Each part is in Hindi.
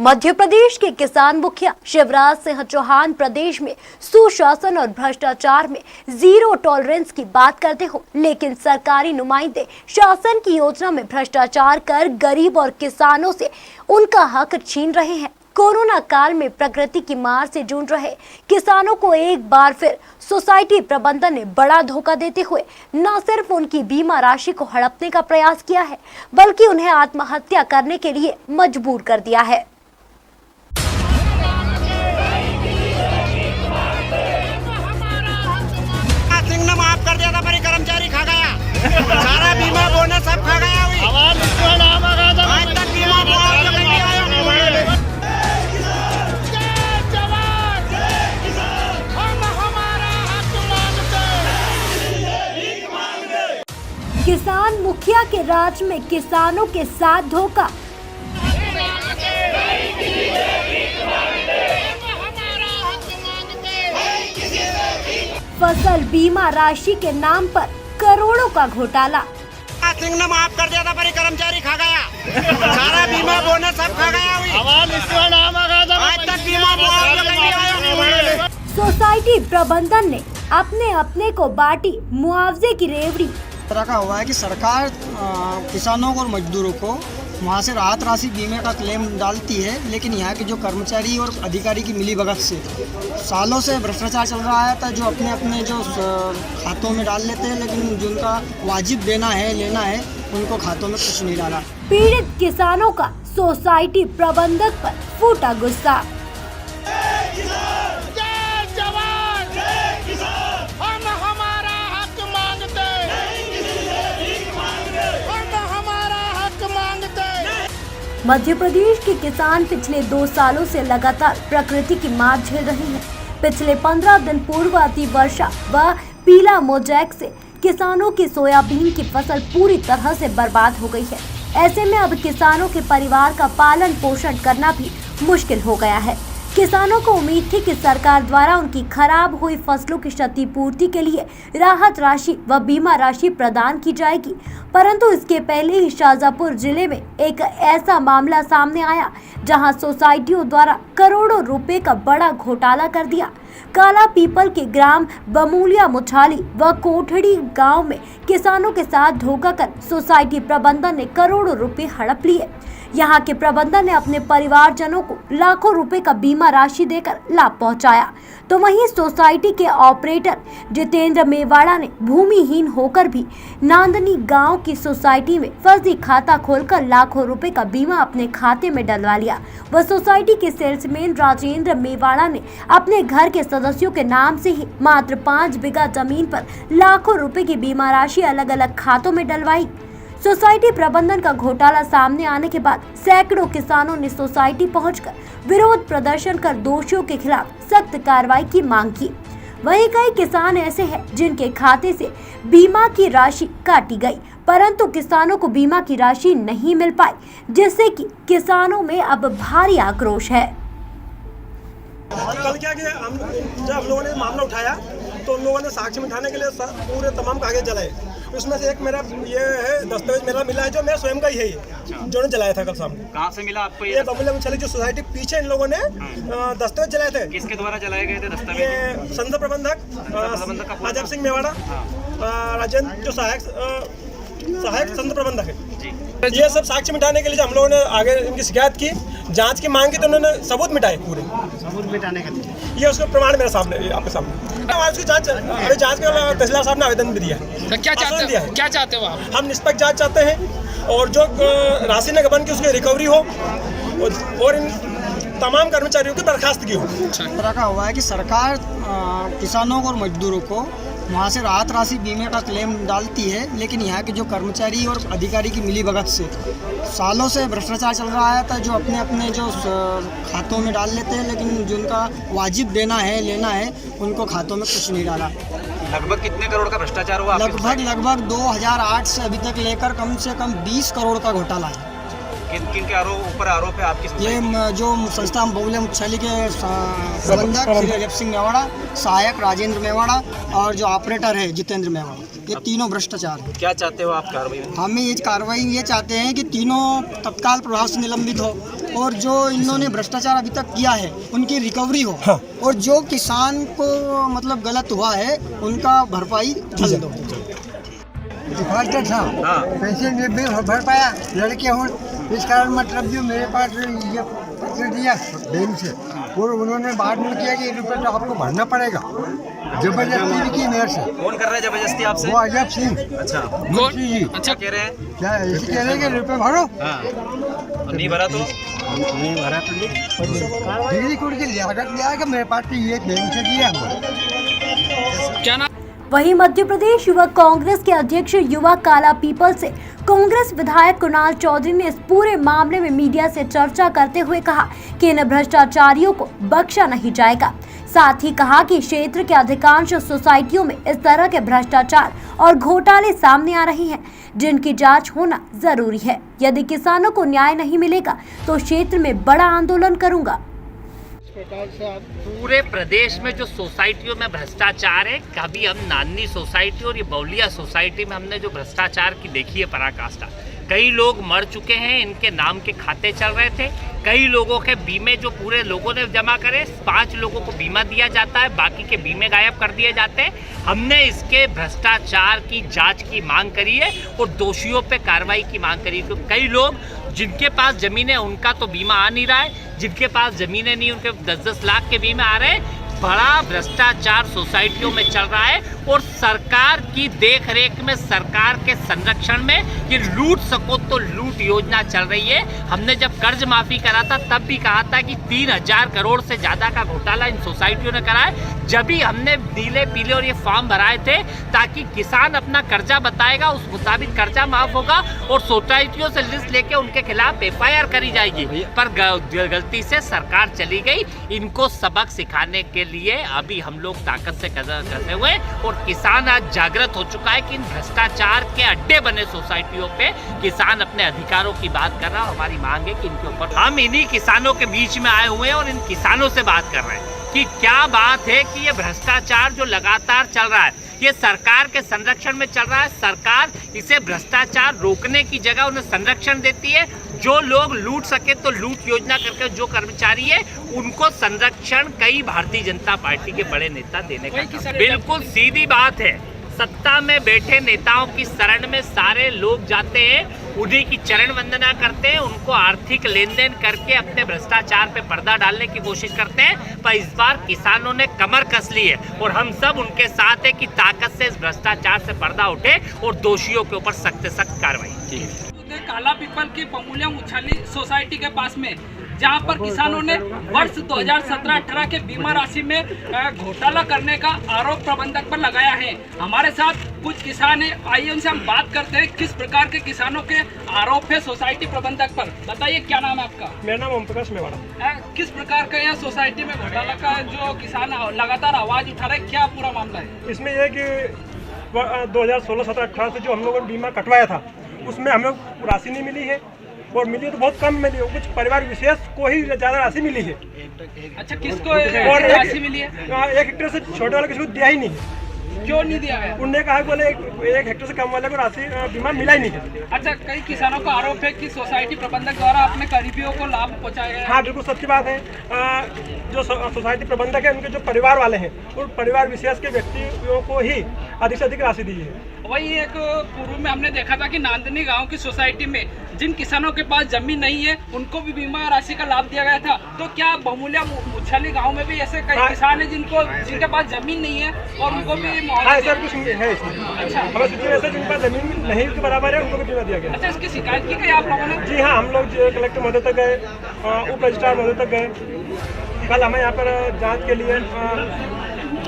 मध्य प्रदेश के किसान मुखिया शिवराज सिंह चौहान प्रदेश में सुशासन और भ्रष्टाचार में जीरो टॉलरेंस की बात करते हो, लेकिन सरकारी नुमाइंदे शासन की योजना में भ्रष्टाचार कर गरीब और किसानों से उनका हक छीन रहे हैं। कोरोना काल में प्रकृति की मार से जूझ रहे किसानों को एक बार फिर सोसाइटी प्रबंधन ने बड़ा धोखा देते हुए न सिर्फ उनकी बीमा राशि को हड़पने का प्रयास किया है, बल्कि उन्हें आत्महत्या करने के लिए मजबूर कर दिया है। माफ कर दिया था, पर कर्मचारी खा गया सारा बीमा बोनस सब खा गया। आज तक बीमा मुआवजा नहीं आया। किसान मुखिया के राज में किसानों के साथ धोखा। फसल बीमा राशि के नाम पर करोड़ों का घोटाला। सिंह ने माफ कर दिया था, पर कर्मचारी खा गया सारा बीमा बोनस सब खा गया। आज तक बीमा मुआवजा नहीं आया। सोसाइटी प्रबंधन ने अपने को बांटी मुआवजे की रेवड़ी। तरह का हुआ है कि सरकार किसानों को और मजदूरों को वहाँ से राहत राशि बीमे का क्लेम डालती है, लेकिन यहाँ के जो कर्मचारी और अधिकारी की मिलीभगत से सालों से भ्रष्टाचार चल रहा था, जो अपने जो खातों में डाल लेते हैं, लेकिन जिनका वाजिब देना है लेना है उनको खातों में कुछ नहीं डाला। पीड़ित किसानों का सोसाइटी प्रबंधक पर फूटा गुस्सा। मध्य प्रदेश के किसान पिछले 2 सालों से लगातार प्रकृति की मार झेल रहे हैं। पिछले 15 दिन पूर्व अति वर्षा व पीला मोजैक से किसानों की सोयाबीन की फसल पूरी तरह से बर्बाद हो गई है। ऐसे में अब किसानों के परिवार का पालन पोषण करना भी मुश्किल हो गया है। किसानों को उम्मीद थी कि सरकार द्वारा उनकी खराब हुई फसलों की क्षतिपूर्ति के लिए राहत राशि व बीमा राशि प्रदान की जाएगी, परंतु इसके पहले ही शाजापुर जिले में एक ऐसा मामला सामने आया जहां सोसाइटियों द्वारा करोड़ों रुपए का बड़ा घोटाला कर दिया। काला पीपल के ग्राम बमूलिया मुछाली व कोठड़ी गांव में किसानों के साथ धोखा कर सोसाइटी प्रबंधन ने करोड़ों रुपए हड़प लिए। यहाँ के प्रबंधन ने अपने परिवारजनों को लाखों रुपए का बीमा राशि देकर लाभ पहुंचाया, तो वहीं सोसाइटी के ऑपरेटर जितेंद्र मेवाड़ा ने भूमिहीन होकर भी नांदनी गांव की सोसाइटी में फर्जी खाता खोलकर लाखों रुपए का बीमा अपने खाते में डलवा लिया। वह सोसाइटी के सेल्समैन राजेंद्र मेवाड़ा ने अपने घर के सदस्यों के नाम से ही मात्र 5 बीघा जमीन पर लाखों रुपए की बीमा राशि अलग अलग खातों में डलवाई। सोसाइटी प्रबंधन का घोटाला सामने आने के बाद सैकड़ों किसानों ने सोसाइटी पहुंचकर विरोध प्रदर्शन कर दोषियों के खिलाफ सख्त कार्रवाई की मांग की। वहीं कई किसान ऐसे हैं जिनके खाते से बीमा की राशि काटी गई, परंतु किसानों को बीमा की राशि नहीं मिल पाई, जिससे कि किसानों में अब भारी आक्रोश है। कल क्या कि जब लोगों ने मामला उठाया तो उन लोगों ने साक्ष्य मिटाने के लिए पूरे तमाम कागज जलाए। उसमें से एक मेरा ये है दस्तावेज मेरा मिला है, जो मेरा स्वयं का ही है, ये जो ने जलाया था कल सामने। कहाँ से मिला आपको ये बबूला मुछाली जो सोसाइटी पीछे इन लोगों ने दस्तावेज जलाए थे। किसके द्वारा जलाए गए थे दस्तावेज? ये संघ प्रबंधक अजब सिंह मेवाड़ा, राजेंद्र जो सहायक संघ प्रबंधक है। ये सब साक्ष्य मिटाने के लिए हम लोगों ने आगे इनकी शिकायत की, जांच की मांग की, तो उन्होंने सबूत मिटाए पूरे। सबूत मिटाने के लिए ये उसका प्रमाण मेरे सामने आपके सामने। उसकी जांच अभी जांच के तहसीलदार साहब ने आवेदन भी दिया है। तो क्या चाहते हो आप? हम निष्पक्ष जांच चाहते हैं और जो राशि ने गबन की उसकी रिकवरी हो और इन तमाम कर्मचारियों की बर्खास्त की हो। तरह का हुआ है कि सरकार किसानों को और मजदूरों को वहाँ से राहत राशि बीमे का क्लेम डालती है, लेकिन यहाँ के जो कर्मचारी और अधिकारी की मिलीभगत से सालों से भ्रष्टाचार चल रहा था, जो अपने जो खातों में डाल लेते हैं, लेकिन जिनका वाजिब देना है लेना है उनको खातों में कुछ नहीं डाला। लगभग कितने करोड़ का भ्रष्टाचार हुआ? लगभग 2008 से अभी तक लेकर कम से कम 20 करोड़ का घोटाला है। किन के ऊपर आरोप है आपकी? ये जो संस्था बबूलिया मुछाली के प्रबंधक श्री अजब सिंह मेवाड़ा, सहायक राजेंद्र मेवाड़ा और जो ऑपरेटर है जितेंद्र मेवाड़ा, ये तीनों भ्रष्टाचार है। क्या चाहते हो आप कार्रवाई में? हम ये कार्रवाई ये चाहते हैं कि तीनों तत्काल प्रभाव से निलंबित हो और जो इन्होंने भ्रष्टाचार अभी तक किया है उनकी रिकवरी हो। और जो किसान को मतलब गलत हुआ है उनका भरपाई जल्द दो। डिफॉल्टर था, पैसे नहीं भर पाया लड़के हूँ, इस कारण मतलब जो मेरे पास ये पत्र दिया बैंक से और उन्होंने बाद में किया कि रुपये तो आपको भरना पड़ेगा। जबरदस्ती भी की मेरे से। कौन कर रहा है जबरदस्ती आपसे? वो अजब सिंह। अच्छा, कौन? जी अच्छा, कह रहे हैं? क्या ऐसे कह रहे हैं कि रुपये भरो। और नहीं भरा तो नहीं भरा तो डिग्री कोड की लियाकत लिया कि मेरे पास तो ये बैंक से दिया क्या नाम? वहीं मध्य प्रदेश युवक कांग्रेस के अध्यक्ष युवा काला पीपल से कांग्रेस विधायक कुणाल चौधरी ने इस पूरे मामले में मीडिया से चर्चा करते हुए कहा कि इन भ्रष्टाचारियों को बख्शा नहीं जाएगा। साथ ही कहा कि क्षेत्र के अधिकांश सोसाइटियों में इस तरह के भ्रष्टाचार और घोटाले सामने आ रहे हैं, जिनकी जांच होना जरूरी है। यदि किसानों को न्याय नहीं मिलेगा तो क्षेत्र में बड़ा आंदोलन करूंगा। पूरे प्रदेश में जो सोसाइटियों में भ्रष्टाचार है, कभी हम नानी सोसाइटी और ये बौलिया सोसाइटी में हमने जो भ्रष्टाचार की देखी है पराकाष्ठा। कई लोग मर चुके हैं, इनके नाम के खाते चल रहे थे। कई लोगों के बीमे जो पूरे लोगों ने जमा करे, 5 लोगों को बीमा दिया जाता है, बाकी के बीमे गायब कर दिए जाते हैं। हमने इसके भ्रष्टाचार की जांच की मांग करी है और दोषियों पे कार्रवाई की मांग करी है। क्योंकि कई लोग जिनके पास ज़मीनें उनका तो बीमा आ नहीं रहा है, जिनके पास ज़मीनें नहीं उनके 10-10 लाख के बीमे आ रहे हैं। बड़ा भ्रष्टाचार सोसाइटियों में चल रहा है और सरकार की देख रेख में, सरकार के संरक्षण में ये लूट सको तो लूट योजना चल रही है। हमने जब कर्ज माफी करा था तब भी कहा था कि 3000 करोड़ से ज़्यादा का घोटाला इन सोसाइटियों ने करा है। जब भी हमने नीले पीले और ये फॉर्म भराए थे ताकि किसान अपना कर्जा बताएगा, उस मुताबिक कर्जा माफ होगा और सोसाइटियों से लिस्ट लेके उनके खिलाफ FIR करी जाएगी। पर गलती से सरकार चली गई। इनको सबक सिखाने के लिए अभी हम लोग ताकत से करते हुए और किसान आज जागृत हो चुका है कि इन भ्रष्टाचार के अड्डे बने सोसाइटियों पे किसान अपने अधिकारों की बात कर रहा है। हमारी मांग है कि इनके ऊपर हम इन्हीं किसानों के बीच में आए हुए हैं और इन किसानों से बात कर रहे हैं कि क्या बात है कि ये भ्रष्टाचार जो लगातार चल रहा है ये सरकार के संरक्षण में चल रहा है। सरकार इसे भ्रष्टाचार रोकने की जगह उन्हें संरक्षण देती है। जो लोग लूट सके तो लूट योजना करके जो कर्मचारी है उनको संरक्षण कई भारतीय जनता पार्टी के बड़े नेता देने का। बिल्कुल सीधी बात है, सत्ता में बैठे नेताओं की शरण में सारे लोग जाते हैं, उन्हीं की चरण वंदना करते हैं, उनको आर्थिक लेन देन करके अपने भ्रष्टाचार पे पर्दा डालने की कोशिश करते हैं। पर इस बार किसानों ने कमर कस ली है और हम सब उनके साथ है कि ताकत से इस भ्रष्टाचार से पर्दा उठे और दोषियों के ऊपर सख्त से सख्त कार्रवाई। काला पीपल की पमूलिया मुछाली सोसाइटी के पास में जहां पर किसानों ने वर्ष 2017-18 के बीमा राशि में घोटाला करने का आरोप प्रबंधक पर लगाया है। हमारे साथ कुछ किसान हैं, आइए उनसे हम बात करते हैं किस प्रकार के किसानों के आरोप है सोसाइटी प्रबंधक पर। बताइए क्या नाम है आपका? मेरा नाम ओम प्रकाश मेवाड़ा। किस प्रकार का यह सोसाइटी में घोटाला का जो किसान लगातार आवाज उठा रहे, क्या पूरा मामला है? इसमें यह कि 2016-17-18 से जो हम लोगों ने बीमा कटवाया था उसमें हमें राशि नहीं मिली है और मिली तो बहुत कम मिली है। कुछ परिवार विशेष को ही ज़्यादा राशि मिली है। अच्छा, किसको राशि मिली है? 1 हेक्टेयर से छोटे वाले किसी को दिया ही नहीं है। क्यों नहीं दिया है? उनने कहा बोले 1 हेक्टेयर से कम वाले को राशि बीमा मिला ही नहीं है। अच्छा, कई किसानों का आरोप है कि सोसाइटी प्रबंधक द्वारा अपने करीबियों को लाभ पहुंचाया है। हाँ, बिल्कुल सच्ची बात है। जो सोसाइटी प्रबंधक है उनके जो परिवार वाले हैं उन परिवार विशेष के व्यक्तियों को ही अधिक से अधिक राशि दी है। वही एक पूर्व में हमने देखा था कि नांदनी गांव की सोसाइटी में जिन किसानों के पास जमीन नहीं है उनको भी बीमा राशि का लाभ दिया गया था। तो क्या बहुमूल्य मुछाली गांव में भी ऐसे कई किसान हैं जिनके पास जमीन नहीं है और उनको भी ऐसा कुछ है इसमें? अच्छा, हमें जिनके पास जमीन नहीं के बराबर है उनको भी बीमा दिया गया। अच्छा, इसकी शिकायत की गई आप लोगों ने? जी हाँ, हम लोग कलेक्टर महोदय तक गए, उप रजिस्ट्रार महोदय तक गए। कल हमें यहाँ पर जाँच के लिए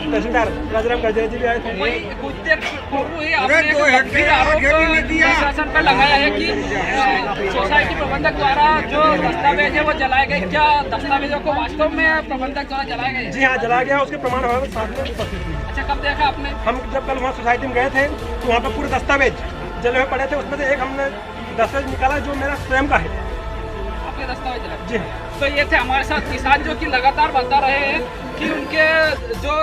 तहसीलदार राजाराम गजरे जी भी आए थे। कुछ देर पूर्व ही आपने एक गंभीर आरोप प्रशासन पर लगाया है कि सोसाइटी प्रबंधक द्वारा जो दस्तावेज है वो जलाए गए। क्या दस्तावेजों को वास्तव में प्रबंधक द्वारा जलाए गए? जी हाँ, जलाया गया। उसके प्रमाण हमारे साथ में उपस्थित थे। अच्छा, कब देखा आपने? हम जब कल वहाँ सोसाइटी में गए थे तो वहाँ पर पूरे दस्तावेज जले हुए पड़े थे। उसमें से एक हमने दस्तावेज निकाला जो मेरा स्वयं का है। आपके दस्तावेज? जी हाँ। तो ये थे हमारे साथ किसान जो कि लगातार बता रहे हैं कि उनके जो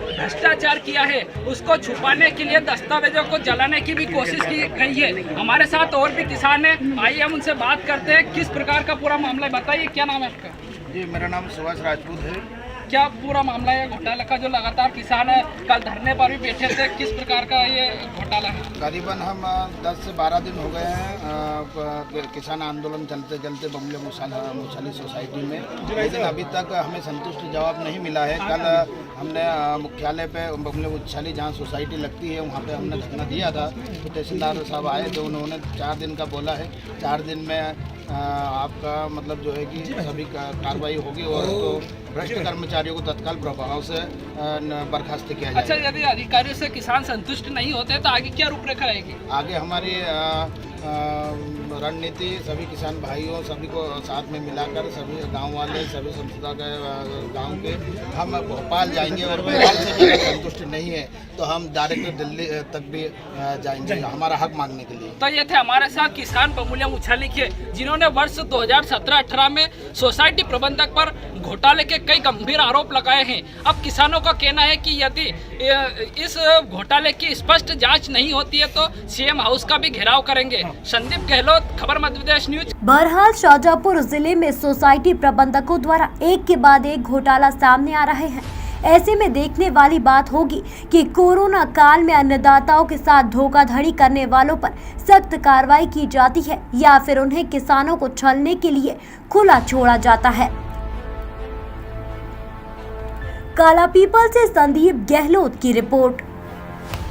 भ्रष्टाचार किया है उसको छुपाने के लिए दस्तावेजों को जलाने की भी कोशिश की गई है। हमारे साथ और भी किसान हैं, आइए हम उनसे बात करते हैं किस प्रकार का पूरा मामला है। बताइए, क्या नाम है आपका? जी, मेरा नाम सुभाष राजपूत है। क्या पूरा मामला है घोटाला का, जो लगातार किसान कल धरने पर भी बैठे थे, किस प्रकार का ये घोटाला है? करीबन हम 10 से 12 दिन हो गए हैं किसान आंदोलन चलते चलते बमले मुछाली सोसाइटी में, लेकिन अभी तक हमें संतुष्ट जवाब नहीं मिला है। कल हमने मुख्यालय पे बमले मुछाली जहाँ सोसाइटी लगती है वहाँ पे हमने धरना दिया था, तो तहसीलदार साहब आए थे, उन्होंने 4 दिन का बोला है। 4 दिन में आपका मतलब जो है कि सभी कार्रवाई होगी और तो भ्रष्ट कर्मचारियों को तत्काल प्रभाव से बर्खास्त किया जाएगा। अच्छा, यदि अधिकारियों से किसान संतुष्ट नहीं होते तो आगे क्या रूपरेखा रहेगी? आगे हमारी रणनीति सभी किसान भाइयों सभी को साथ में मिलाकर सभी गांव वाले सभी संस्था के गांव के हम भोपाल जाएंगे और भोपाल से भी संतुष्ट नहीं है तो हम डायरेक्ट दिल्ली तक भी जाएंगे हमारा हक मांगने के लिए। तो ये थे हमारे साथ किसान बमुलिया मुछाली के, जिन्होंने वर्ष 2017-18 में सोसाइटी प्रबंधक पर घोटाले के कई गंभीर आरोप लगाए हैं। अब किसानों का कहना है कि यदि इस घोटाले की स्पष्ट जांच नहीं होती है तो सीएम हाउस का भी घेराव करेंगे। संदीप गहलोत, खबर मध्य प्रदेश न्यूज। बहरहाल शाहजहांपुर जिले में सोसाइटी प्रबंधकों द्वारा एक के बाद एक घोटाला सामने आ रहे हैं। ऐसे में देखने वाली बात होगी कि कोरोना काल में अन्नदाताओं के साथ धोखाधड़ी करने वालों पर सख्त कार्रवाई की जाती है या फिर उन्हें किसानों को छलने के लिए खुला छोड़ा जाता है। काला पीपल से संदीप गहलोत की रिपोर्ट।